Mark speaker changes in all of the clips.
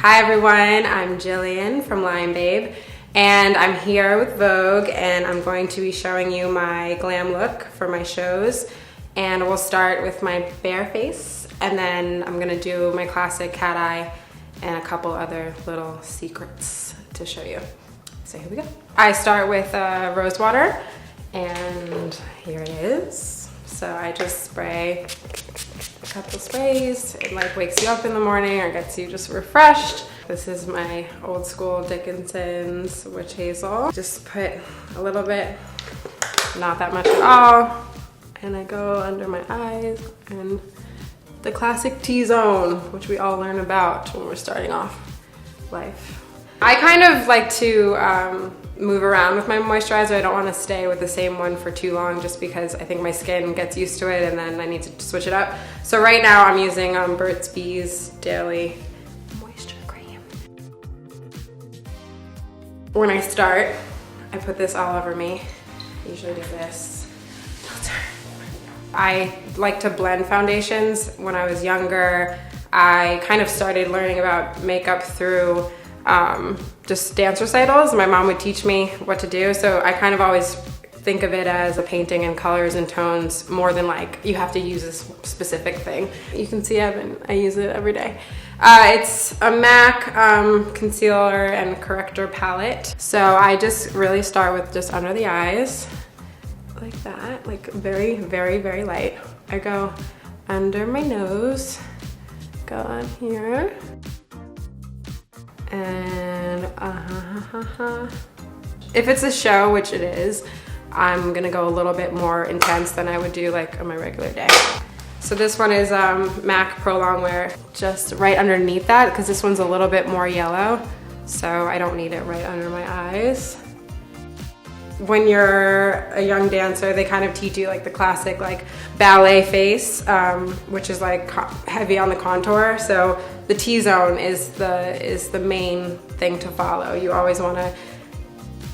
Speaker 1: Hi everyone, I'm Jillian from Lion Babe, and I'm here with Vogue, and I'm going to be showing you my glam look for my shows. And we'll start with my bare face, and then I'm gonna do my classic cat eye and a couple other little secrets to show you. So here we go. I start with rose water, and here it is. So I just spray a couple sprays. It like wakes you up in the morning or gets you just refreshed. This is my old school Dickinson's witch hazel. Just put a little bit, not that much at all. And I go under my eyes and the classic T-zone, which we all learn about when we're starting off life. I kind of like to move around with my moisturizer. I don't want to stay with the same one for too long just because I think my skin gets used to it and then I need to switch it up. So right now I'm using Burt's Bees Daily Moisture Cream. When I start, I put this all over me. I usually do this. Filter. I like to blend foundations. When I was younger, I kind of started learning about makeup through just dance recitals. My mom would teach me what to do, so I kind of always think of it as a painting in colors and tones more than like you have to use this specific thing. You can see I use it every day. It's a MAC concealer and corrector palette. So I just really start with just under the eyes, like that, like very, very, very light. I go under my nose, go on here, and if it's a show, which it is, I'm gonna go a little bit more intense than I would do like on my regular day. So this one is MAC Pro Longwear, just right underneath that, because this one's a little bit more yellow, so I don't need it right under my eyes. When you're a young dancer, they kind of teach you like the classic like ballet face, which is like heavy on the contour. So the T-zone is the main thing to follow. You always want to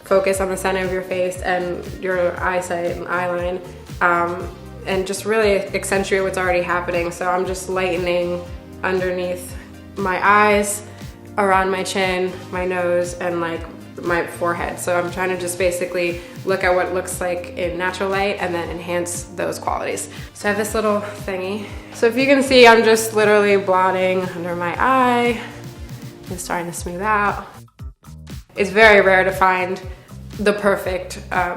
Speaker 1: focus on the center of your face and your eyesight and eyeline, and just really accentuate what's already happening. So I'm just lightening underneath my eyes, around my chin, my nose, and like my forehead. So I'm trying to just basically look at what it looks like in natural light and then enhance those qualities. So I have this little thingy. So if you can see, I'm just literally blotting under my eye and starting to smooth out. It's very rare to find the perfect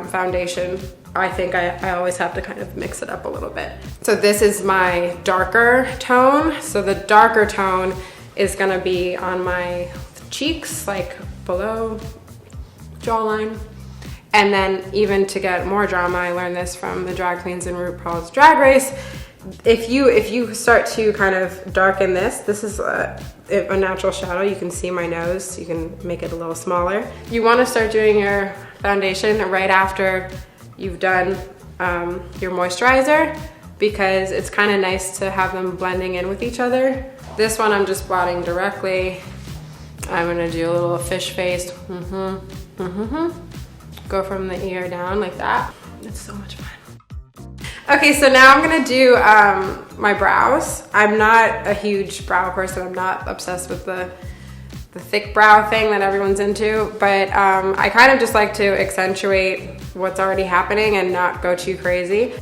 Speaker 1: foundation. I think I always have to kind of mix it up a little bit. So this is my darker tone. So the darker tone is gonna be on my cheeks, like below jawline. And then even to get more drama, I learned this from the drag queens in RuPaul's Drag Race. If you start to kind of darken this is a natural shadow. You can see my nose. You can make it a little smaller. You want to start doing your foundation right after you've done your moisturizer, because it's kind of nice to have them blending in with each other. This one I'm just blotting directly. I'm gonna do a little fish face. Go from the ear down like that. It's so much fun. Okay, so now I'm gonna do my brows. I'm not a huge brow person. I'm not obsessed with the thick brow thing that everyone's into, but I kind of just like to accentuate what's already happening and not go too crazy.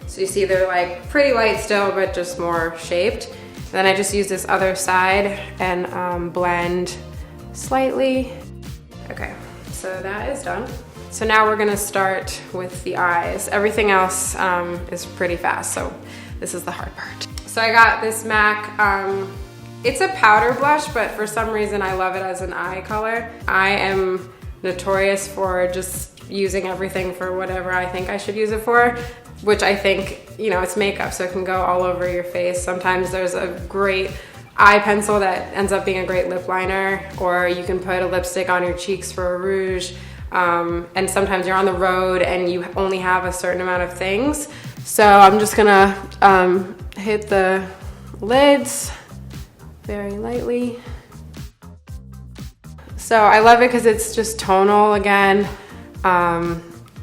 Speaker 1: So you see they're like pretty light still, but just more shaped. Then I just use this other side and blend slightly. Okay, so that is done. So now we're gonna start with the eyes. Everything else is pretty fast, so this is the hard part. So I got this MAC, it's a powder blush, but for some reason I love it as an eye color. I am notorious for just using everything for whatever I think I should use it for, which I think, you know, it's makeup, so it can go all over your face. Sometimes there's a great eye pencil that ends up being a great lip liner, or you can put a lipstick on your cheeks for a rouge. And sometimes you're on the road and you only have a certain amount of things. So I'm just gonna hit the lids very lightly. So I love it because it's just tonal again.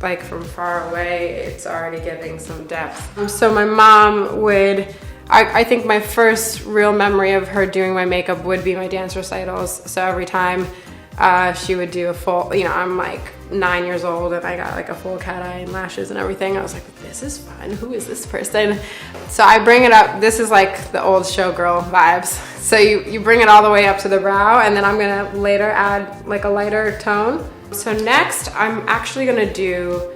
Speaker 1: Like from far away, it's already giving some depth. So my mom would I think my first real memory of her doing my makeup would be my dance recitals. So every time she would do a full, you know, I'm like 9 years old and I got like a full cat eye and lashes and everything. I was like, this is fun. Who is this person? So I bring it up. This is like the old showgirl vibes. So you bring it all the way up to the brow, and then I'm gonna later add like a lighter tone. So next I'm actually gonna do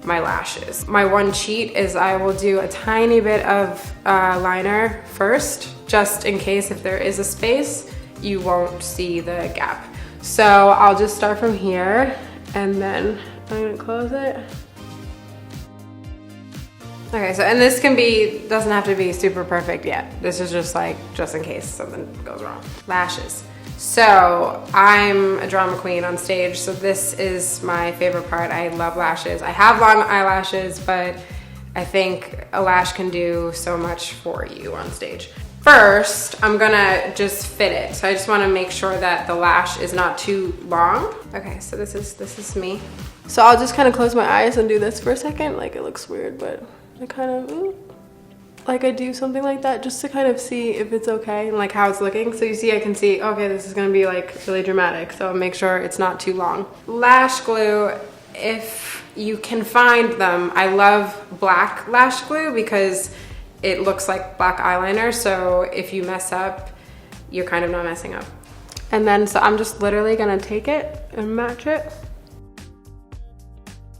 Speaker 1: my lashes. My one cheat is I will do a tiny bit of liner first, just in case if there is a space, you won't see the gap. So I'll just start from here, and then I'm gonna close it. Okay, so, and this doesn't have to be super perfect yet. This is just like, just in case something goes wrong. Lashes. So I'm a drama queen on stage, so this is my favorite part. I love lashes. I have long eyelashes, but I think a lash can do so much for you on stage. First, I'm gonna just fit it. So I just wanna make sure that the lash is not too long. Okay, so this is me. So I'll just kind of close my eyes and do this for a second. Like, it looks weird, but I kind of, like I do something like that just to kind of see if it's okay and like how it's looking. So you see, I can see, okay, this is gonna be like really dramatic. So make sure it's not too long. Lash glue, if you can find them, I love black lash glue because it looks like black eyeliner. So if you mess up, you're kind of not messing up. And then, so I'm just literally gonna take it and match it.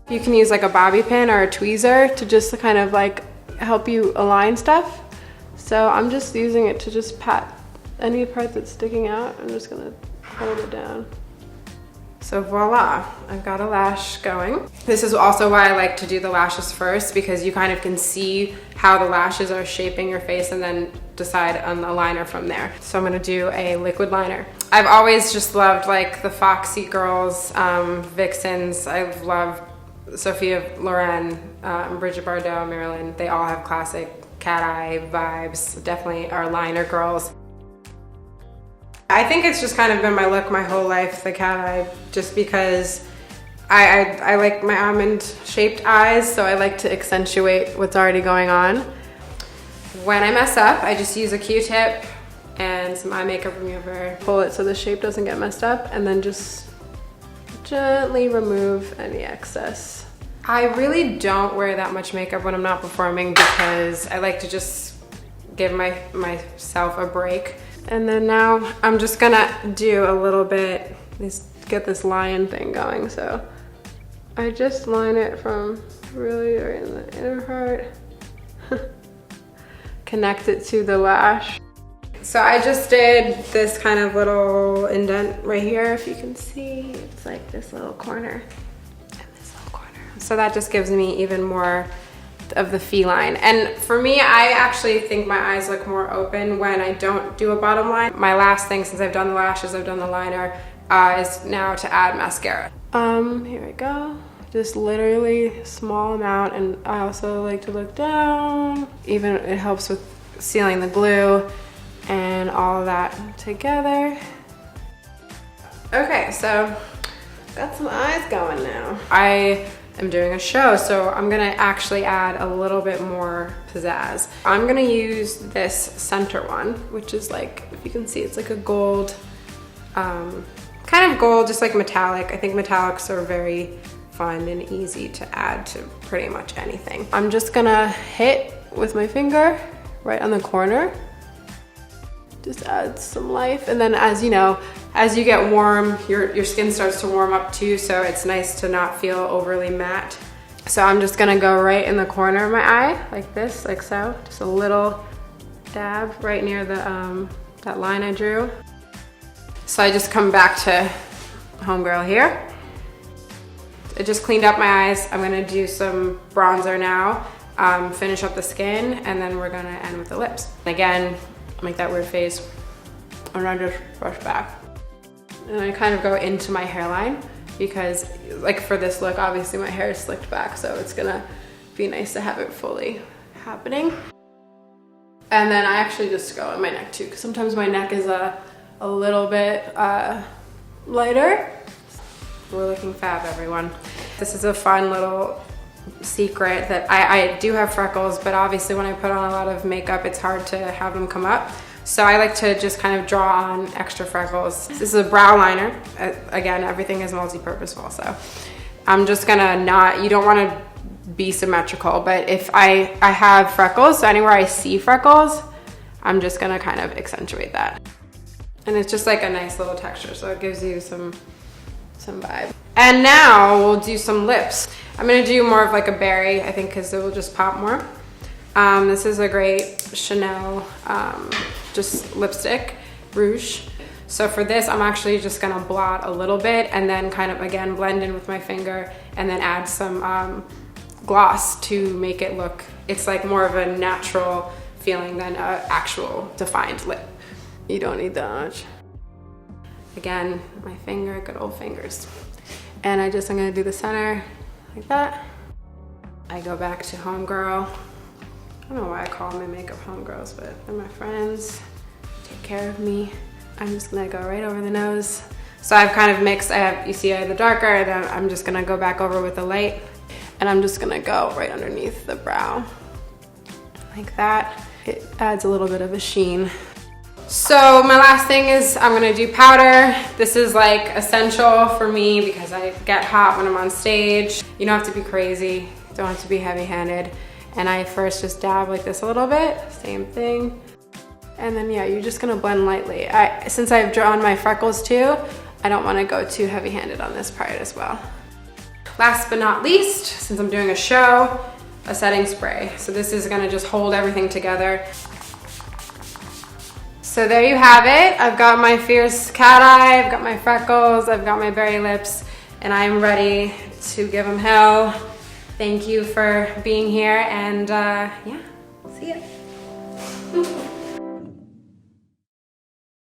Speaker 1: You can use like a bobby pin or a tweezer to just kind of like help you align stuff. So I'm just using it to just pat any part that's sticking out. I'm just gonna hold it down. So voila, I've got a lash going. This is also why I like to do the lashes first, because you kind of can see how the lashes are shaping your face and then decide on the liner from there. So I'm gonna do a liquid liner. I've always just loved like the Foxy girls, Vixens. I've loved Sophia Loren, Bridget Bardot, Marilyn. They all have classic cat eye vibes, definitely are liner girls. I think it's just kind of been my look my whole life, the cat eye, just because I like my almond shaped eyes, so I like to accentuate what's already going on. When I mess up, I just use a Q-tip and some eye makeup remover. Pull it so the shape doesn't get messed up, and then just gently remove any excess. I really don't wear that much makeup when I'm not performing because I like to just give myself a break. And then now I'm just gonna do a little bit, get this lion thing going. So I just line it from really right in the inner part. Connect it to the lash. So I just did this kind of little indent right here. If you can see, it's like this little corner and this little corner. So that just gives me even more of the feline. And for me, I actually think my eyes look more open when I don't do a bottom line. My last thing, since I've done the lashes, I've done the liner, is now to add mascara. Here we go. Just literally small amount, and I also like to look down. Even it helps with sealing the glue and all of that together. Okay, so got some eyes going now. I'm doing a show, so I'm gonna actually add a little bit more pizzazz. I'm gonna use this center one, which is like, if you can see, it's like a gold, kind of gold, just like metallic. I think metallics are very fun and easy to add to pretty much anything. I'm just gonna hit with my finger right on the corner. Just add some life, and then as you know, as you get warm, your skin starts to warm up too, so it's nice to not feel overly matte. So I'm just gonna go right in the corner of my eye, like this, like so. Just a little dab right near the that line I drew. So I just come back to homegirl here. I just cleaned up my eyes. I'm gonna do some bronzer now, finish up the skin, and then we're gonna end with the lips. Again, make that weird face, and I just brush back. And I kind of go into my hairline because, like, for this look, obviously my hair is slicked back, so it's gonna be nice to have it fully happening. And then I actually just go in my neck too, because sometimes my neck is a little bit lighter. We're looking fab, everyone. This is a fun little secret that I do have freckles, but obviously when I put on a lot of makeup, it's hard to have them come up. So I like to just kind of draw on extra freckles. This is a brow liner. Again, everything is multi-purposeful, so I'm just gonna not, you don't wanna be symmetrical, but if I have freckles, so anywhere I see freckles, I'm just gonna kind of accentuate that. And it's just like a nice little texture, so it gives you some vibe. And now we'll do some lips. I'm gonna do more of like a berry, I think, because it will just pop more. This is a great Chanel just lipstick, rouge. So for this, I'm actually just gonna blot a little bit and then kind of, again, blend in with my finger and then add some gloss to make it look, it's like more of a natural feeling than an actual defined lip. You don't need that much. Again, my finger, good old fingers. And I'm gonna do the center like that. I go back to homegirl. I don't know why I call my makeup homegirls, but they're my friends, take care of me. I'm just gonna go right over the nose. So I've kind of mixed, you see I have the darker, and then I'm just gonna go back over with the light, and I'm just gonna go right underneath the brow, like that. It adds a little bit of a sheen. So my last thing is I'm gonna do powder. This is like essential for me because I get hot when I'm on stage. You don't have to be crazy, don't have to be heavy-handed. And I first just dab like this a little bit, same thing. And then yeah, you're just gonna blend lightly. Since I've drawn my freckles too, I don't wanna go too heavy-handed on this part as well. Last but not least, since I'm doing a show, a setting spray. So this is gonna just hold everything together. So there you have it. I've got my fierce cat eye, I've got my freckles, I've got my berry lips, and I'm ready to give them hell. Thank you for being here, and yeah, see ya.